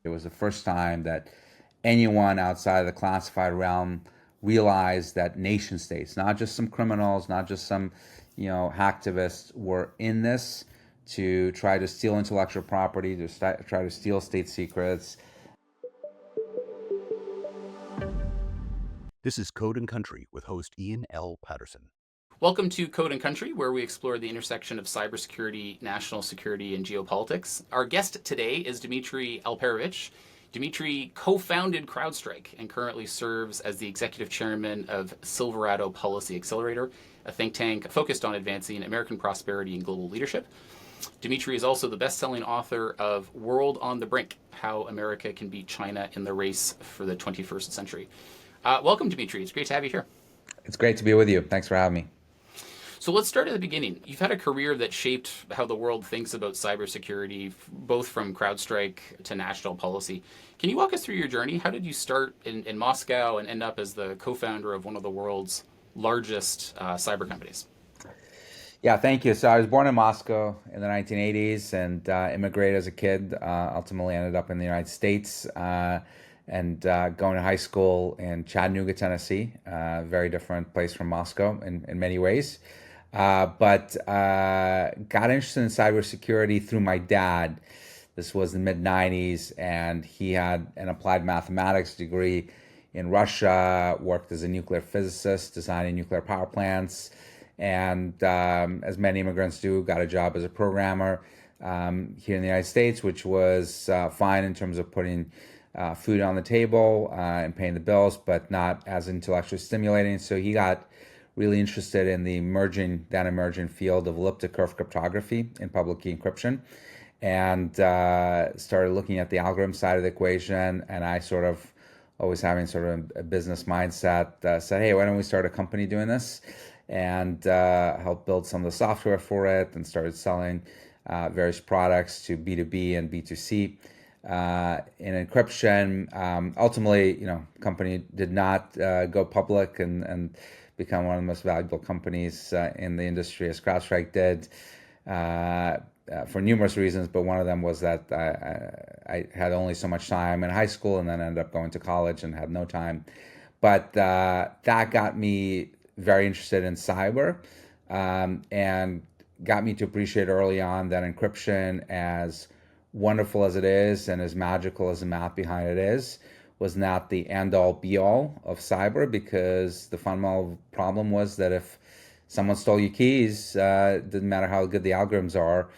It was the first time that anyone outside of the classified realm realized that nation states, not just some criminals, not just some, hacktivists, were in this to try to steal intellectual property, to try to steal state secrets. This is Code and Country with host Ian L. Paterson. Welcome to Code and Country, where we explore the intersection of cybersecurity, national security, and geopolitics. Our guest today is Dmitri Alperovitch. Dmitri co-founded Crowdstrike and currently serves as the executive chairman of Silverado Policy Accelerator, a think tank focused on advancing American prosperity and global leadership. Dmitri is also the best-selling author of World on the Brink, How America Can Beat China in the Race for the 21st Century. Welcome, Dmitri. It's great to have you here. It's great to be with you. Thanks for having me. So let's start at the beginning. You've had a career that shaped how the world thinks about cybersecurity, both from Crowdstrike to national policy. Can you walk us through your journey? How did you start in Moscow and end up as the co-founder of one of the world's largest cyber companies? Yeah, thank you. So I was born in Moscow in the 1980s and immigrated as a kid. Ultimately ended up in the United States and going to high school in Chattanooga, Tennessee. Very different place from Moscow in many ways. But got interested in cybersecurity through my dad. This was the mid-90s, and he had an applied mathematics degree in Russia, worked as a nuclear physicist, designing nuclear power plants, and as many immigrants do, got a job as a programmer here in the United States, which was fine in terms of putting food on the table and paying the bills, but not as intellectually stimulating. So he got really interested in the emerging field of elliptic curve cryptography in public key encryption, and started looking at the algorithm side of the equation. And I sort of, always having sort of a business mindset, said, hey, why don't we start a company doing this? And helped build some of the software for it, and started selling various products to B2B and B2C. In encryption, ultimately, company did not go public and become one of the most valuable companies in the industry, as CrowdStrike did, for numerous reasons. But one of them was that I had only so much time in high school, and then ended up going to college and had no time. But that got me very interested in cyber, and got me to appreciate early on that encryption, as wonderful as it is and as magical as the math behind it is, was not the end-all be-all of cyber, because the fundamental problem was that if someone stole your keys, didn't matter how good the algorithms are,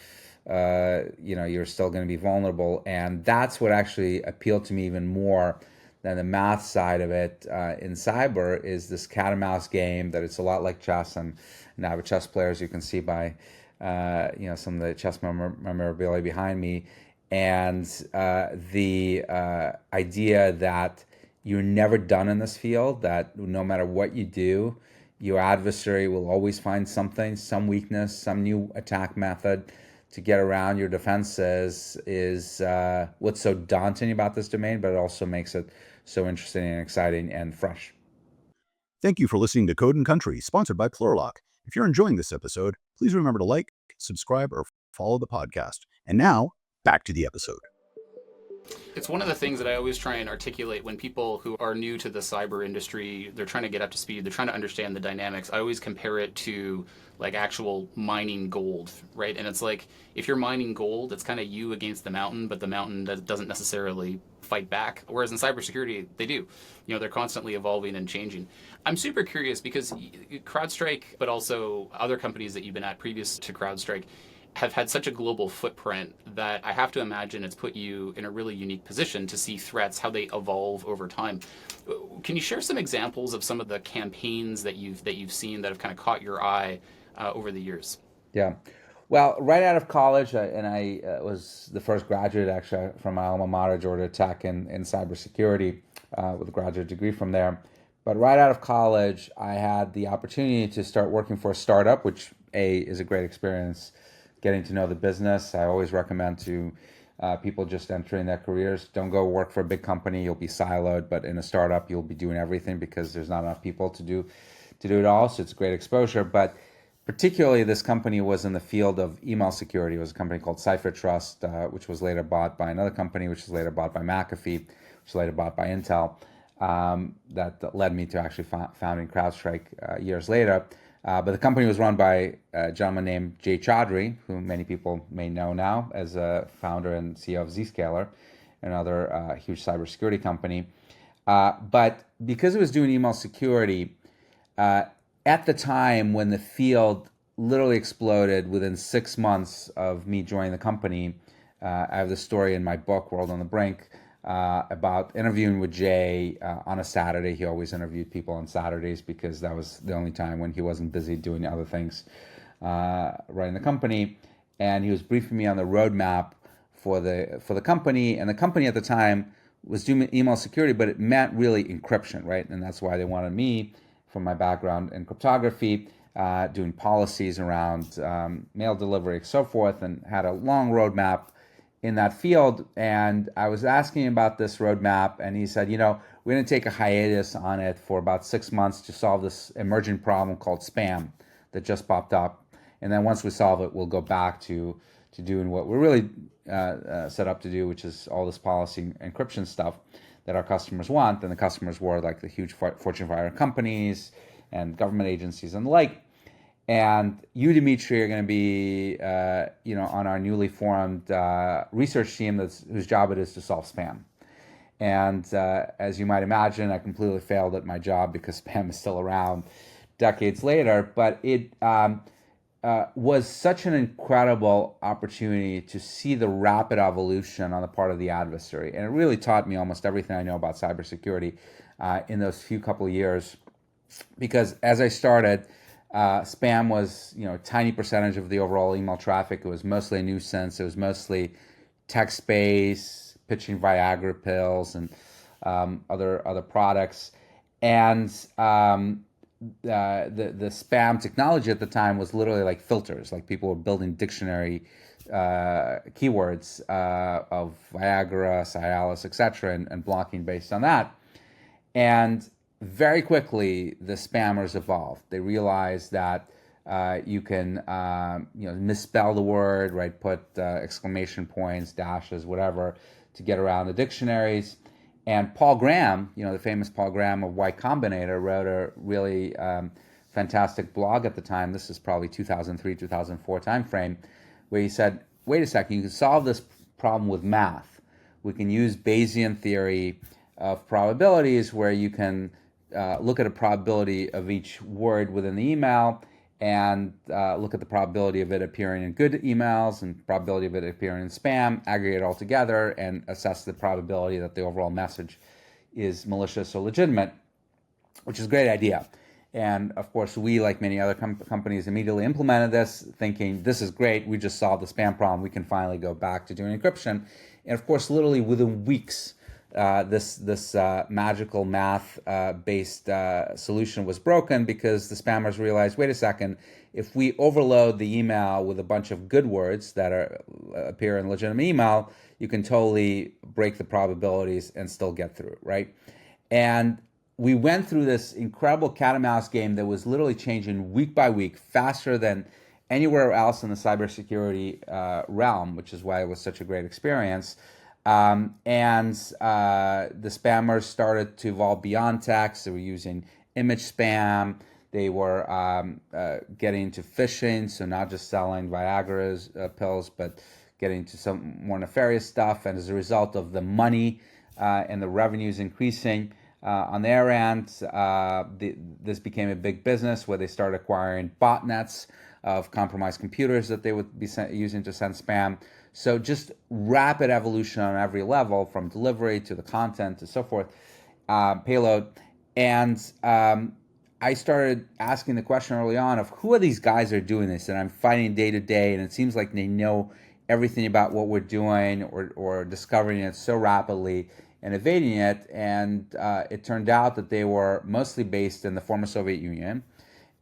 you're still going to be vulnerable. And that's what actually appealed to me even more than the math side of it in cyber, is this cat and mouse game, that it's a lot like chess. And I have a chess player, as you can see by some of the chess memorabilia behind me, and the idea that you're never done in this field, that no matter what you do, your adversary will always find something, some weakness, some new attack method to get around your defenses, is what's so daunting about this domain, but it also makes it so interesting and exciting and fresh. Thank you for listening to Code and Country, sponsored by Plurilock. If you're enjoying this episode, please remember to like, subscribe, or follow the podcast. And now, back to the episode. It's one of the things that I always try and articulate when people who are new to the cyber industry, they're trying to get up to speed, they're trying to understand the dynamics. I always compare it to like actual mining gold, right? And it's like, if you're mining gold, it's kind of you against the mountain, but the mountain doesn't necessarily fight back. Whereas in cybersecurity, they do. They're constantly evolving and changing. I'm super curious because CrowdStrike, but also other companies that you've been at previous to CrowdStrike, have had such a global footprint that I have to imagine it's put you in a really unique position to see threats, how they evolve over time. Can you share some examples of some of the campaigns that you've seen that have kind of caught your eye over the years? Yeah. Well, right out of college, and I was the first graduate actually from my alma mater, Georgia Tech, in cybersecurity, with a graduate degree from there. But right out of college, I had the opportunity to start working for a startup, which is a great experience, getting to know the business. I always recommend to people just entering their careers, don't go work for a big company. You'll be siloed, but in a startup, you'll be doing everything because there's not enough people to do it all. So it's a great exposure. But particularly this company was in the field of email security. It was a company called CipherTrust, which was later bought by another company, which was later bought by McAfee, which was later bought by Intel. That led me to actually founding Crowdstrike years later. But the company was run by a gentleman named Jay Chaudhry, who many people may know now as a founder and CEO of Zscaler, another huge cybersecurity company. But because it was doing email security, at the time when the field literally exploded within 6 months of me joining the company, I have this story in my book, World on the Brink, about interviewing with Jay on a Saturday. He always interviewed people on Saturdays because that was the only time when he wasn't busy doing other things running the company. And he was briefing me on the roadmap for the company. And the company at the time was doing email security, but it meant really encryption, right? And that's why they wanted me, from my background in cryptography, doing policies around mail delivery and so forth, and had a long roadmap in that field. And I was asking him about this roadmap, and he said, we're going to take a hiatus on it for about 6 months to solve this emerging problem called spam that just popped up. And then once we solve it, we'll go back to doing what we're really set up to do, which is all this policy encryption stuff that our customers want. And the customers were like the huge Fortune 500 companies and government agencies and the like. And you, Dmitri, are going to be, on our newly formed research team whose job it is to solve spam. And as you might imagine, I completely failed at my job because spam is still around decades later. But it was such an incredible opportunity to see the rapid evolution on the part of the adversary. And it really taught me almost everything I know about cybersecurity in those few couple of years. Because as I started, spam was, a tiny percentage of the overall email traffic. It was mostly a nuisance. It was mostly text-based, pitching Viagra pills and other products. And the spam technology at the time was literally like filters. Like people were building dictionary keywords of Viagra, Cialis, etc., and blocking based on that. And very quickly, the spammers evolved. They realized that you can misspell the word, right? Put exclamation points, dashes, whatever, to get around the dictionaries. And Paul Graham, the famous Paul Graham of Y Combinator, wrote a really fantastic blog at the time. This is probably 2003, 2004 timeframe, where he said, wait a second, you can solve this problem with math. We can use Bayesian theory of probabilities, where you can look at a probability of each word within the email and look at the probability of it appearing in good emails and probability of it appearing in spam, aggregate it all together, and assess the probability that the overall message is malicious or legitimate, which is a great idea. And of course, we, like many other companies, immediately implemented this, thinking, this is great, we just solved the spam problem, we can finally go back to doing encryption. And of course, literally within weeks, this magical math-based solution was broken, because the spammers realized, wait a second, if we overload the email with a bunch of good words that appear in legitimate email, you can totally break the probabilities and still get through, right? And we went through this incredible cat and mouse game that was literally changing week by week, faster than anywhere else in the cybersecurity realm, which is why it was such a great experience. And the spammers started to evolve beyond text. They were using image spam. They were getting into phishing, so not just selling Viagra's pills, but getting to some more nefarious stuff. And as a result of the money and the revenues increasing on their end, this became a big business, where they started acquiring botnets of compromised computers that they would be using to send spam. So just rapid evolution on every level, from delivery to the content to so forth, payload. And I started asking the question early on of, who are these guys that are doing this? And I'm fighting day to day, and it seems like they know everything about what we're doing, or discovering it so rapidly and evading it. And it turned out that they were mostly based in the former Soviet Union,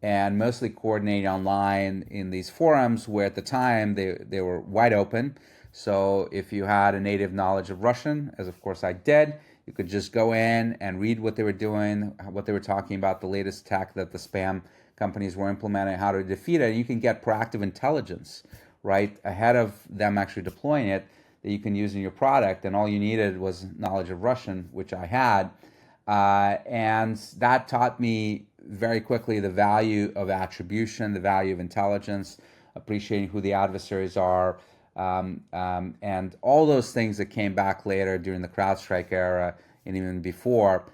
and mostly coordinating online in these forums, where at the time they were wide open. So if you had a native knowledge of Russian, as of course I did, you could just go in and read what they were doing, what they were talking about, the latest tech that the spam companies were implementing, how to defeat it. And you can get proactive intelligence right ahead of them actually deploying it that you can use in your product. And all you needed was knowledge of Russian, which I had. And that taught me very quickly the value of attribution, the value of intelligence, appreciating who the adversaries are, and all those things that came back later during the CrowdStrike era and even before,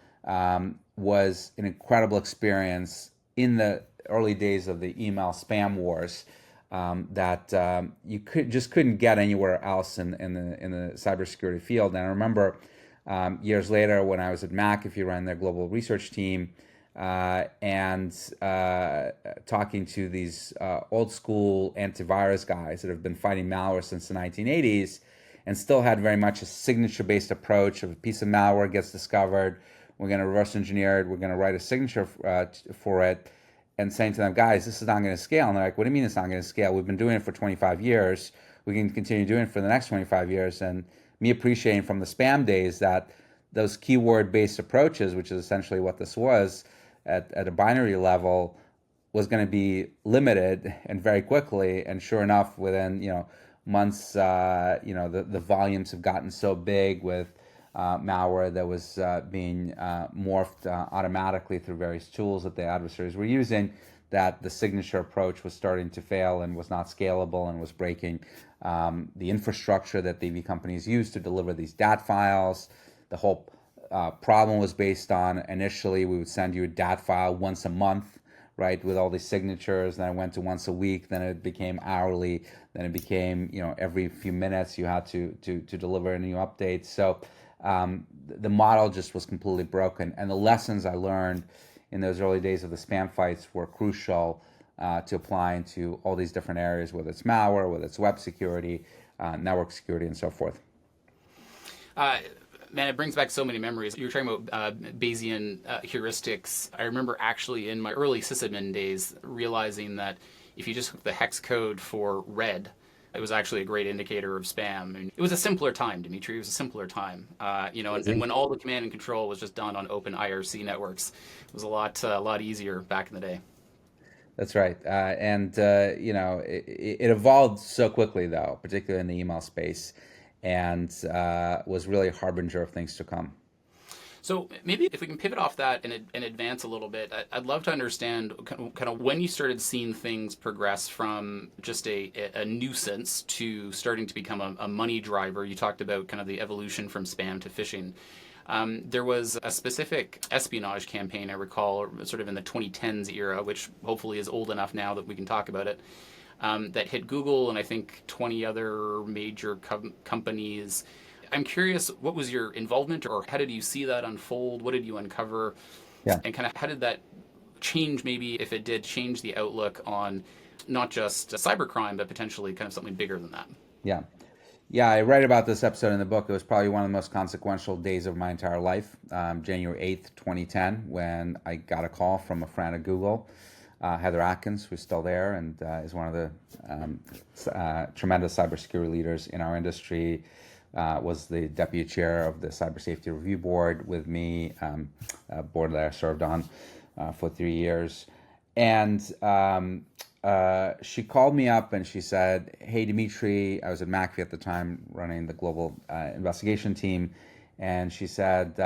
was an incredible experience in the early days of the email spam wars, that you couldn't get anywhere else in the cybersecurity field. And I remember years later when I was at McAfee running their global research team, and talking to these old school antivirus guys that have been fighting malware since the 1980s and still had very much a signature-based approach of a piece of malware gets discovered, we're going to reverse engineer it, we're going to write a signature for it, and saying to them, guys, this is not going to scale. And they're like, what do you mean it's not going to scale? We've been doing it for 25 years. We can continue doing it for the next 25 years. And me appreciating from the spam days that those keyword-based approaches, which is essentially what this was at a binary level, was going to be limited and very quickly. And sure enough, within months, the volumes have gotten so big with malware that was being morphed automatically through various tools that the adversaries were using, that the signature approach was starting to fail and was not scalable and was breaking the infrastructure that the companies used to deliver these DAT files. The whole problem was based on, initially we would send you a DAT file once a month, right, with all these signatures. Then it went to once a week. Then it became hourly. Then it became every few minutes you had to deliver a new update. So the model just was completely broken. And the lessons I learned in those early days of the spam fights were crucial to apply into all these different areas, whether it's malware, whether it's web security, network security, and so forth. Man, it brings back so many memories. You were talking about Bayesian heuristics. I remember actually in my early sysadmin days realizing that if you just took the hex code for red, it was actually a great indicator of spam. And it was a simpler time, Dmitri. It was a simpler time. And when all the command and control was just done on open IRC networks, it was a lot easier back in the day. That's right. It evolved so quickly, though, particularly in the email space, and was really a harbinger of things to come. So maybe if we can pivot off that and advance a little bit, I'd love to understand kind of when you started seeing things progress from just a nuisance to starting to become a money driver. You talked about kind of the evolution from spam to phishing. There was a specific espionage campaign, I recall, sort of in the 2010s era, which hopefully is old enough now that we can talk about it, that hit Google and I think 20 other major companies. I'm curious, what was your involvement, or how did you see that unfold? What did you uncover? Yeah. And kind of how did that change, maybe if it did, change the outlook on not just cybercrime, but potentially kind of something bigger than that? Yeah. Yeah, I write about this episode in the book. It was probably one of the most consequential days of my entire life, January 8th, 2010, when I got a call from a friend at Google, Heather Atkins, who's still there and is one of the tremendous cybersecurity leaders in our industry, was the deputy chair of the Cyber Safety Review Board with me, a board that I served on for 3 years. And she called me up and she said, hey, Dmitri, I was at McAfee at the time running the global investigation team. And she said,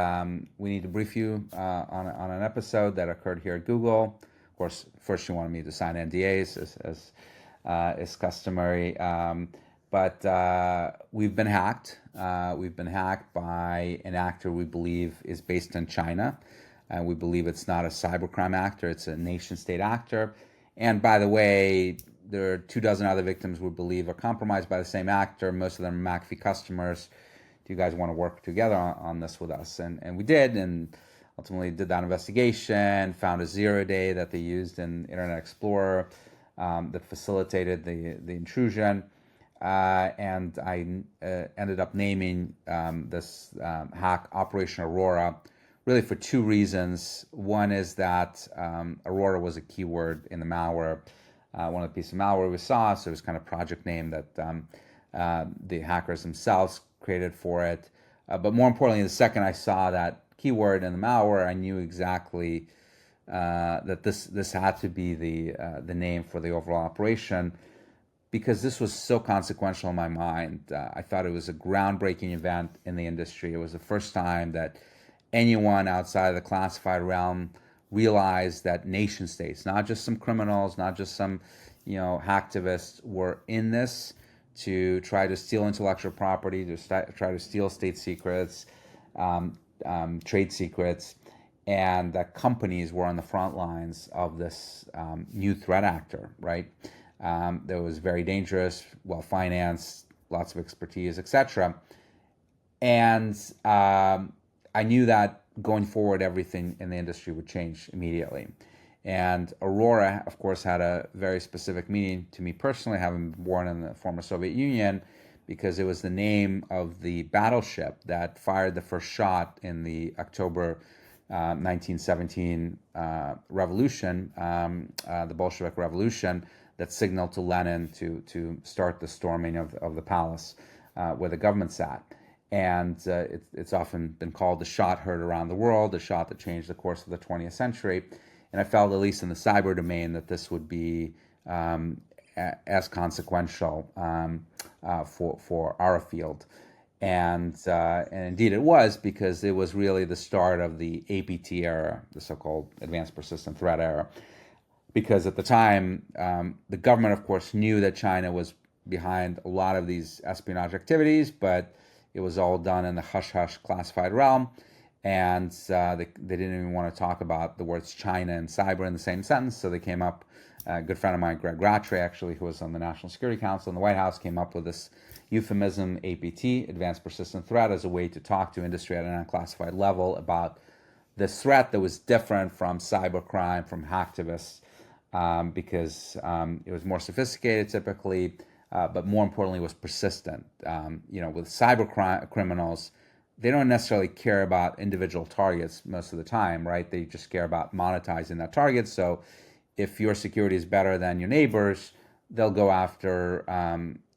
we need to brief you on an episode that occurred here at Google. Of course, first she wanted me to sign NDAs as is customary. But we've been hacked. We've been hacked by an actor we believe is based in China. And we believe it's not a cybercrime actor, it's a nation-state actor. And by the way, there are 24 other victims we believe are compromised by the same actor. Most of them are McAfee customers. Do you guys want to work together on this with us? And we did, and ultimately did that investigation, found a 0-day that they used in Internet Explorer that facilitated the intrusion. And I ended up naming this hack Operation Aurora, really for two reasons. One is that Aurora was a keyword in the malware, one of the pieces of malware we saw, so it was kind of project name that the hackers themselves created for it. But more importantly, the second I saw that keyword in the malware, I knew exactly that this had to be the name for the overall operation, because this was so consequential in my mind. I thought it was a groundbreaking event in the industry. It was the first time that anyone outside of the classified realm realized that nation states, not just some criminals, not just some, hacktivists, were in this to try to steal intellectual property, to try to steal state secrets, trade secrets, and that companies were on the front lines of this new threat actor, right? That was very dangerous, well-financed, lots of expertise, etc. And I knew that going forward, everything in the industry would change immediately. And Aurora, of course, had a very specific meaning to me personally, having been born in the former Soviet Union, because it was the name of the battleship that fired the first shot in the October 1917 revolution, the Bolshevik Revolution, that signaled to Lenin to start the storming of the palace where the government sat. And it's often been called the shot heard around the world, the shot that changed the course of the 20th century. And I felt, at least in the cyber domain, that this would be as consequential for our field. And indeed it was, because it was really the start of the APT era, the so-called Advanced Persistent Threat era. Because at the time, the government, of course, knew that China was behind a lot of these espionage activities, but it was all done in the hush-hush classified realm. And they didn't even want to talk about the words China and cyber in the same sentence. So they came up, a good friend of mine, Greg Rattray, actually, who was on the National Security Council in the White House, came up with this euphemism, APT, Advanced Persistent Threat, as a way to talk to industry at an unclassified level about this threat that was different from cybercrime, from hacktivists, because it was more sophisticated typically, but more importantly was persistent. With cyber criminals, they don't necessarily care about individual targets most of the time, right? They just care about monetizing that target. So if your security is better than your neighbors, they'll go after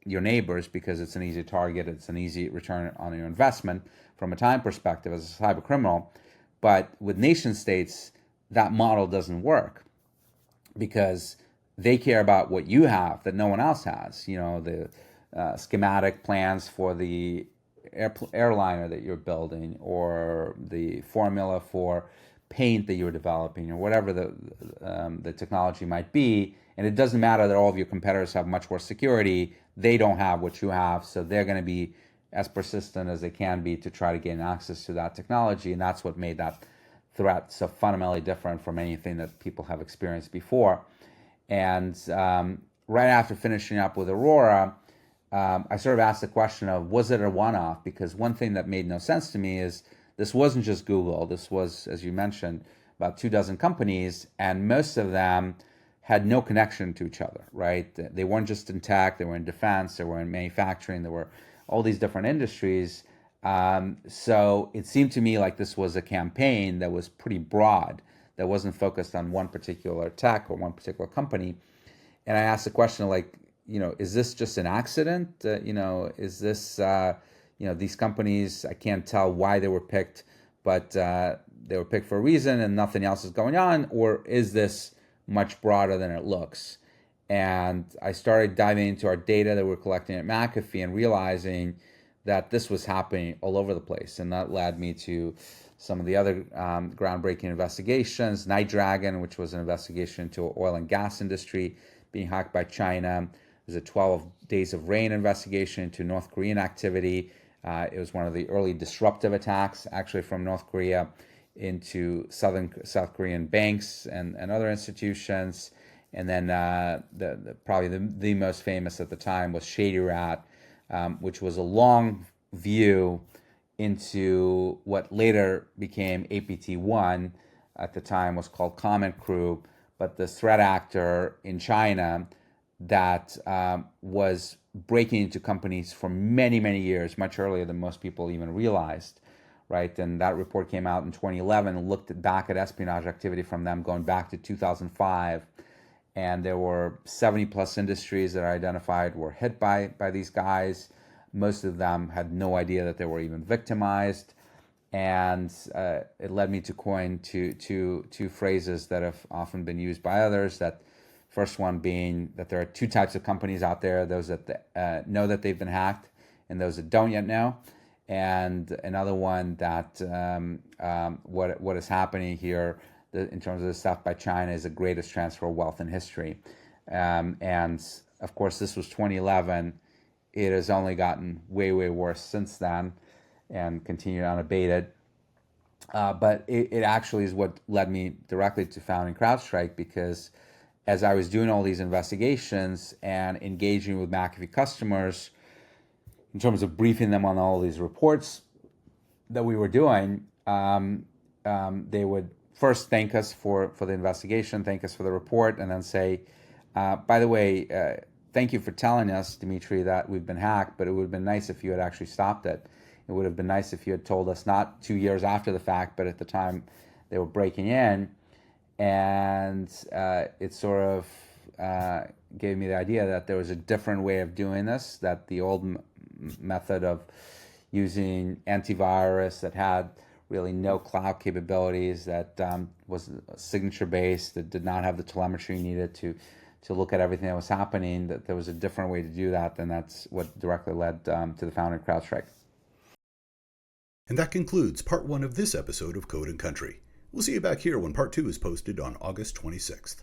your neighbors because it's an easy target, it's an easy return on your investment from a time perspective as a cyber criminal. But with nation states, that model doesn't work, because they care about what you have that no one else has. The schematic plans for the airliner that you're building, or the formula for paint that you're developing, or whatever the technology might be. And it doesn't matter that all of your competitors have much worse security. They don't have what you have, so they're going to be as persistent as they can be to try to gain access to that technology. And that's what made that threat so fundamentally different from anything that people have experienced before. And right after finishing up with Aurora, I sort of asked the question of, was it a one-off? Because one thing that made no sense to me is this wasn't just Google. This was, as you mentioned, about 24 companies, and most of them had no connection to each other, right? They weren't just in tech, they were in defense, they were in manufacturing, there were all these different industries. So it seemed to me like this was a campaign that was pretty broad, that wasn't focused on one particular tech or one particular company. And I asked the question, like, is this just an accident? Is this, these companies, I can't tell why they were picked, but they were picked for a reason and nothing else is going on? Or is this much broader than it looks? And I started diving into our data that we're collecting at McAfee and realizing that this was happening all over the place. And that led me to some of the other groundbreaking investigations. Night Dragon, which was an investigation into oil and gas industry being hacked by China. There's a 12 Days of Rain investigation into North Korean activity. It was one of the early disruptive attacks, actually, from North Korea into South Korean banks and other institutions. And then probably the most famous at the time was Shady Rat, which was a long view into what later became APT-1. At the time was called Comet Crew, but the threat actor in China that was breaking into companies for many, many years, much earlier than most people even realized, right? And that report came out in 2011 and looked back at espionage activity from them going back to 2005. And there were 70 plus industries that are identified were hit by these guys. Most of them had no idea that they were even victimized. And it led me to coin two phrases that have often been used by others. That first one being that there are two types of companies out there: those that know that they've been hacked, and those that don't yet know. And another one that what is happening here in terms of the stuff by China is the greatest transfer of wealth in history. And of course, this was 2011. It has only gotten way worse since then, and continued unabated. But it actually is what led me directly to founding Crowdstrike, because as I was doing all these investigations and engaging with McAfee customers in terms of briefing them on all these reports that we were doing, they would first thank us for the investigation, thank us for the report, and then say, by the way, thank you for telling us, Dmitri, that we've been hacked, but it would have been nice if you had actually stopped it. It would have been nice if you had told us, not 2 years after the fact, but at the time they were breaking in. And it sort of gave me the idea that there was a different way of doing this, that the old method of using antivirus that had really no cloud capabilities, that was signature-based, that did not have the telemetry needed to look at everything that was happening, that there was a different way to do that, and that's what directly led to the founding of Crowdstrike. And that concludes part 1 of this episode of Code and Country. We'll see you back here when part 2 is posted on August 26th.